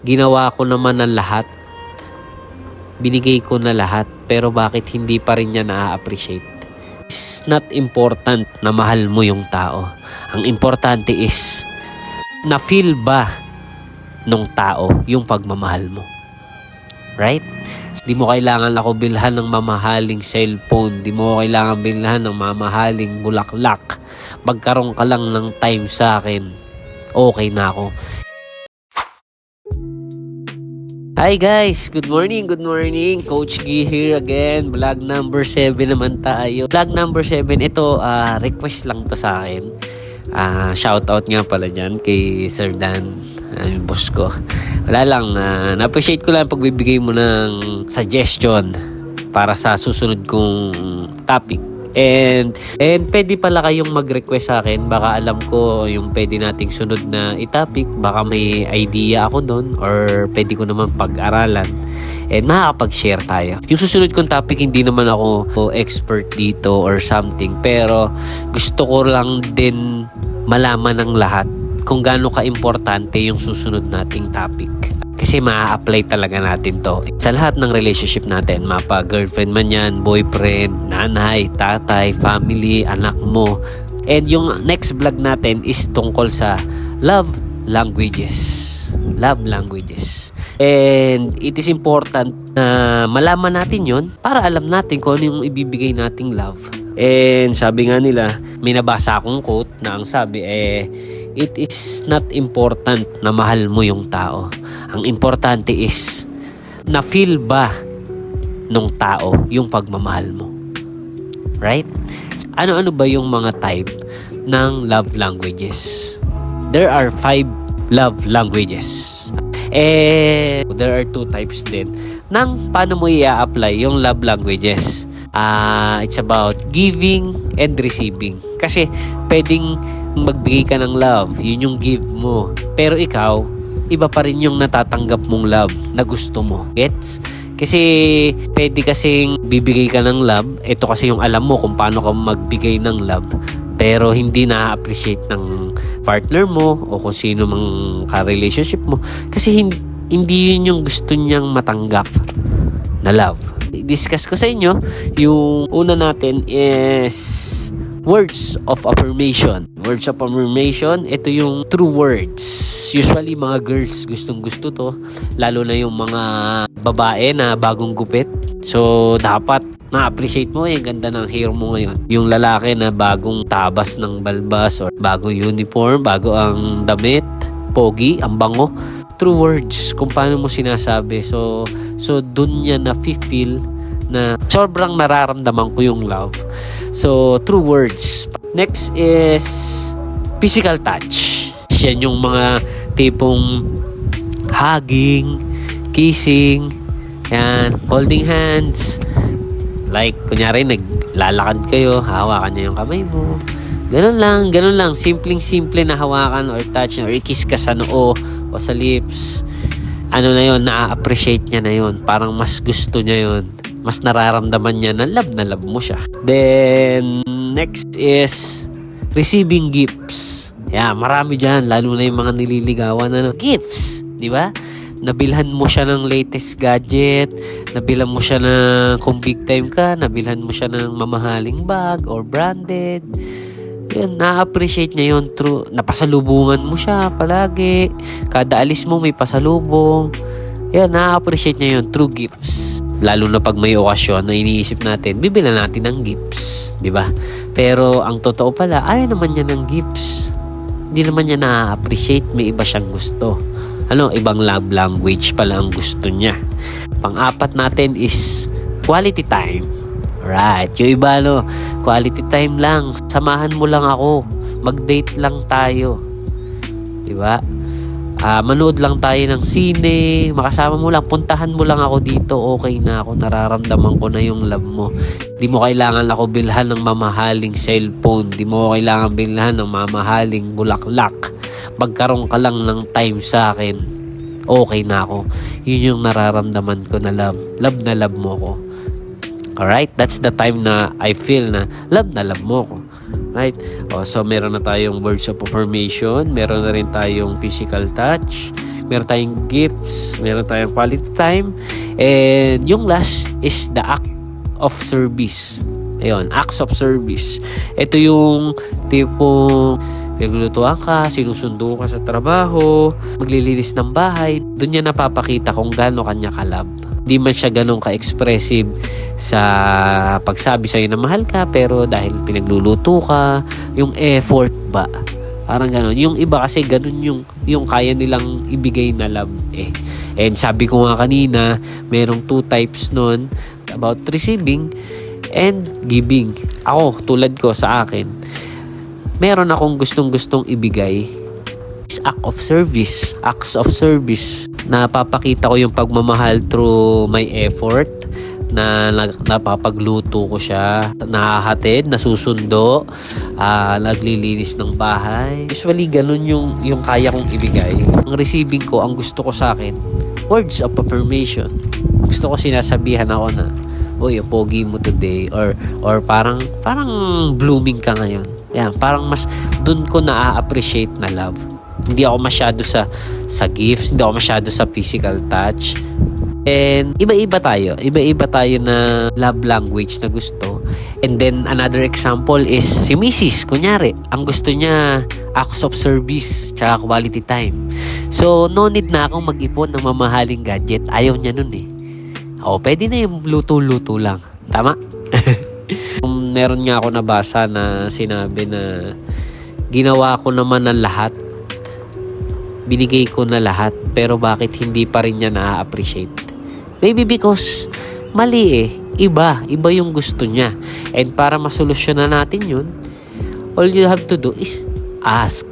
Ginawa ko naman ang lahat. Binigay ko na lahat. Pero bakit hindi pa rin niya na-appreciate? It's not important na mahal mo yung tao. Ang importante is, na-feel ba nung tao yung pagmamahal mo? Right? Di mo kailangan ako bilhan ng mamahaling cellphone. Di mo kailangan bilhan ng mamahaling bulaklak. Magkaroon ka lang ng time sa akin, okay na ako. Hi guys! Good morning! Coach G here again. Vlog number 7 naman tayo. Vlog number 7, ito request lang to sa akin. Shoutout nga pala dyan kay Sir Dan, yung boss ko. Wala lang, na-appreciate ko lang pagbibigay mo ng suggestion para sa susunod kong topic. And pwede pala kayong mag-request sa akin. Baka alam ko yung pwede nating sunod na i-topic. Baka may idea ako doon or pwede ko naman pag-aralan. And makakapag-share tayo. Yung susunod kong topic, hindi naman ako expert dito or something. Pero gusto ko lang din malaman ng lahat kung gaano ka-importante yung susunod nating topic. Kasi ma-apply talaga natin to sa lahat ng relationship natin. Mapa-girlfriend man yan, boyfriend, nanay, tatay, family, anak mo. And yung next vlog natin is tungkol sa love languages. Love languages. And it is important na malaman natin yon para alam natin kung ano yung ibibigay nating love. And sabi nga nila, may nabasa akong quote na ang sabi it is not important na mahal mo yung tao. Ang importante is, na-feel ba nung tao yung pagmamahal mo? Right? Ano-ano ba yung mga type ng love languages? There are 5 love languages. There are 2 types din ng paano mo i-apply yung love languages. It's about giving and receiving. Kasi pwedeng magbigay ka ng love, yun yung give mo. Pero ikaw, iba pa rin yung natatanggap mong love na gusto mo. Gets? Kasi pwede kasing bibigay ka ng love, ito kasi yung alam mo kung paano ka magbigay ng love, pero hindi na-appreciate ng partner mo o kung sino mang ka-relationship mo. Kasi hindi yun yung gusto niyang matanggap na love. I-discuss ko sa inyo, yung una natin is words of affirmation. Words of affirmation, ito yung true words. Usually, mga girls gustong-gusto to. Lalo na yung mga babae na bagong gupit. So, dapat ma-appreciate mo yung ganda ng hair mo ngayon. Yung lalaki na bagong tabas ng balbas or bagong uniform, bago ang damit, pogi, ang bango. True words, kung paano mo sinasabi. So dun niya na-feel na sobrang nararamdaman ko yung love. So, true words. Next is physical touch. Yan yung mga tipong hugging, kissing, yan, holding hands. Like, kunyari, naglalakad kayo, hawakan niya yung kamay mo. Ganun lang. Simpleng-simple na hawakan or touch or i-kiss ka sa noo o sa lips. Ano na yun, na-appreciate niya na yun. Parang mas gusto niya yun. Mas nararamdaman niya na love mo siya. Then, next is receiving gifts. Yeah, marami dyan. Lalo na yung mga nililigawan na gifts. Di ba? Nabilhan mo siya ng latest gadget. Nabilhan mo siya ng, kung big time ka, nabilhan mo siya ng mamahaling bag or branded. Yan, na-appreciate niya yun. True. Napasalubungan mo siya palagi. Kada alis mo may pasalubong. Yan, na-appreciate niya yun. True gifts. Lalo na pag may okasyon na iniisip natin, bibilan natin ng gifts, di ba? Pero ang totoo pala, ayaw naman niya ng gifts. Hindi naman niya na-appreciate, may iba siyang gusto. Ibang love language pala ang gusto niya. Pang-apat natin is quality time. Right, yung iba quality time lang, samahan mo lang ako, mag-date lang tayo. Di ba? Manood lang tayo ng sine, makasama mo lang, puntahan mo lang ako dito, okay na ako, nararamdaman ko na yung love mo. Di mo kailangan ako bilhan ng mamahaling cellphone, di mo kailangan bilhan ng mamahaling bulaklak. Magkaroon ka lang ng time sa akin, okay na ako. Yun yung nararamdaman ko na love. Love na love mo ko. Alright? That's the time na I feel na love mo ko. Right? So meron na tayong words of affirmation, meron na rin tayong physical touch, meron tayong gifts, meron tayong quality time, and yung last is the act of service. Ayun, acts of service. Ito yung tipong naglulutuan ka, sinusundo ka sa trabaho, maglilinis ng bahay. Doon niya napapakita kung gaano kanya kalab. Di man siya ganun ka-expressive sa pagsabi sa'yo na mahal ka, pero dahil pinagluluto ka, yung effort ba? Parang ganun. Yung iba kasi ganun yung kaya nilang ibigay na love eh. And sabi ko nga kanina, merong 2 types nun about receiving and giving. Ako, tulad ko sa akin, meron akong gustong ibigay is acts of service. Napapakita ko yung pagmamahal through my effort, na napapagluto ko siya, nahahatid, nasusundo, naglilinis ng bahay. Usually, ganun yung kaya kong ibigay. Ang receiving ko, ang gusto ko sa akin, words of affirmation. Gusto ko sinasabihan ako na, uy, pogi mo today, or parang blooming ka ngayon. Yan, parang mas dun ko na-appreciate na love. Hindi ako masyado sa gifts, hindi ako masyado sa physical touch. And iba-iba tayo na love language na gusto. And then another example is si Mrs. Kunyari, ang gusto niya acts of service tsaka quality time. So no need na akong mag-ipon ng mamahaling gadget. Ayaw niya nun eh. O pwede na yung luto-luto lang. Tama? Meron nga ako nabasa na sinabi na ginawa ko naman ng lahat, binigay ko na lahat, pero bakit hindi pa rin niya na-appreciate? Maybe because mali eh. Iba yung gusto niya. And para masolusyonan natin yun, all you have to do is ask.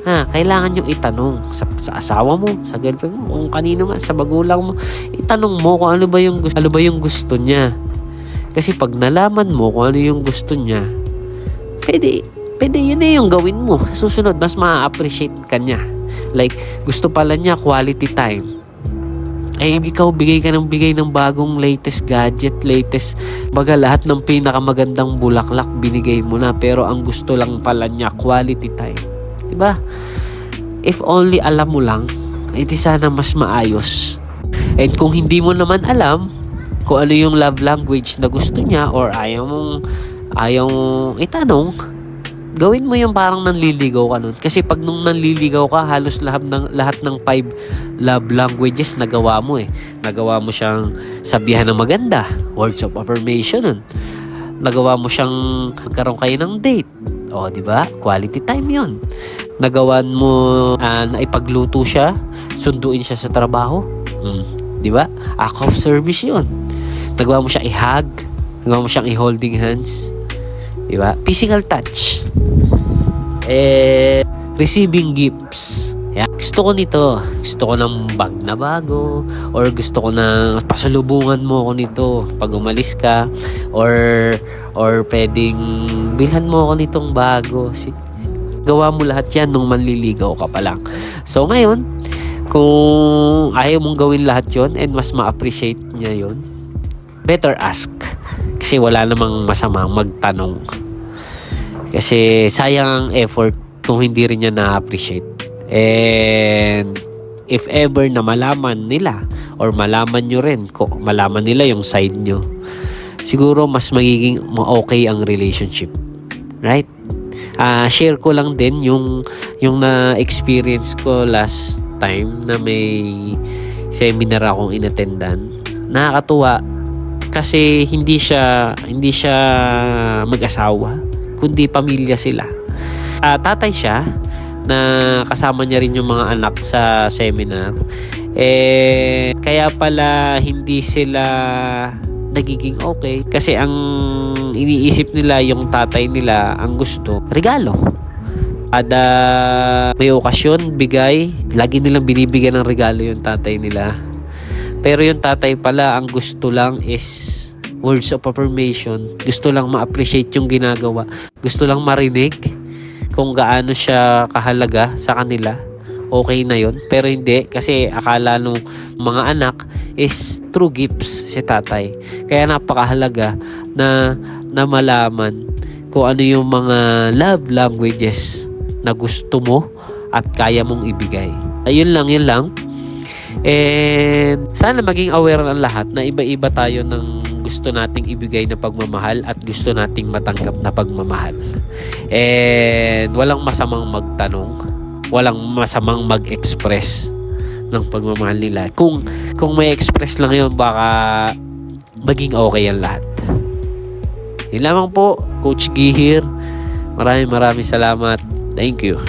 Kailangan yung itanong sa asawa mo, sa girlfriend mo, kung kanino man, sa magulang mo. Itanong mo kung ano ba yung gusto niya. Kasi pag nalaman mo kung ano yung gusto niya, pwede yun na yung gawin mo. Susunod, mas ma-appreciate ka niya. Like, gusto pala niya quality time. Ikaw bigay ng bagong latest gadget, baga lahat ng pinakamagandang bulaklak binigay mo na, pero ang gusto lang pala niya quality time. Diba? If only alam mo lang, di sana mas maayos. And kung hindi mo naman alam kung ano yung love language na gusto niya, or ayaw mong itanong, gawin mo yung parang nanliligaw ka nun. Kasi pag nung nanliligaw ka, halos lahat ng 5 love languages nagawa mo eh. Nagawa mo siyang sabihan ng maganda, words of affirmation nun. Nagawa mo siyang magkaroon kayo ng date. O, di ba? Quality time yun. Nagawan mo na ipagluto siya, sunduin siya sa trabaho. Di ba? Act of service yun. Nagawa mo siya i-hug, nagawa mo siyang i-holding hands. Di ba? Physical touch. Receiving gifts. Yeah. Gusto ko nito. Gusto ko ng bag na bago, or gusto ko na pasalubungan mo ako nito pag umalis ka, or pwedeng bilhan mo ako nitong bago. Gawa mo lahat yan nung manliligaw ka pa lang. So ngayon, kung ayaw mong gawin lahat yon and mas ma-appreciate niya yon, better ask. Kasi wala namang masamang magtanong. Kasi sayang ang effort kung hindi rin niya na-appreciate. And if ever na malaman nila, or malaman nyo rin, malaman nila yung side nyo, siguro mas magiging okay ang relationship. Right? Share ko lang din yung na-experience ko last time na may seminar akong inattendan. Nakakatuwa kasi hindi siya mag-asawa, kundi pamilya sila. Tatay siya na kasama niya rin yung mga anak sa seminar. Kaya pala hindi sila nagiging okay kasi ang iniisip nila, yung tatay nila, ang gusto regalo. Ada may okasyon, bigay, lagi nilang binibigyan ng regalo yung tatay nila. Pero yung tatay pala, ang gusto lang is words of affirmation. Gusto lang ma-appreciate yung ginagawa. Gusto lang marinig kung gaano siya kahalaga sa kanila. Okay na yun. Pero hindi, kasi akala nung mga anak is true gifts si tatay. Kaya napakahalaga na malaman kung ano yung mga love languages na gusto mo at kaya mong ibigay. Yun lang. And sana maging aware ang lahat na iba-iba tayo ng gusto nating ibigay na pagmamahal at gusto nating matanggap na pagmamahal. And walang masamang magtanong, walang masamang mag-express ng pagmamahal nila. Kung may express lang yun, baka maging okay ang lahat. Yun lamang po, Coach G here. Maraming salamat. Thank you.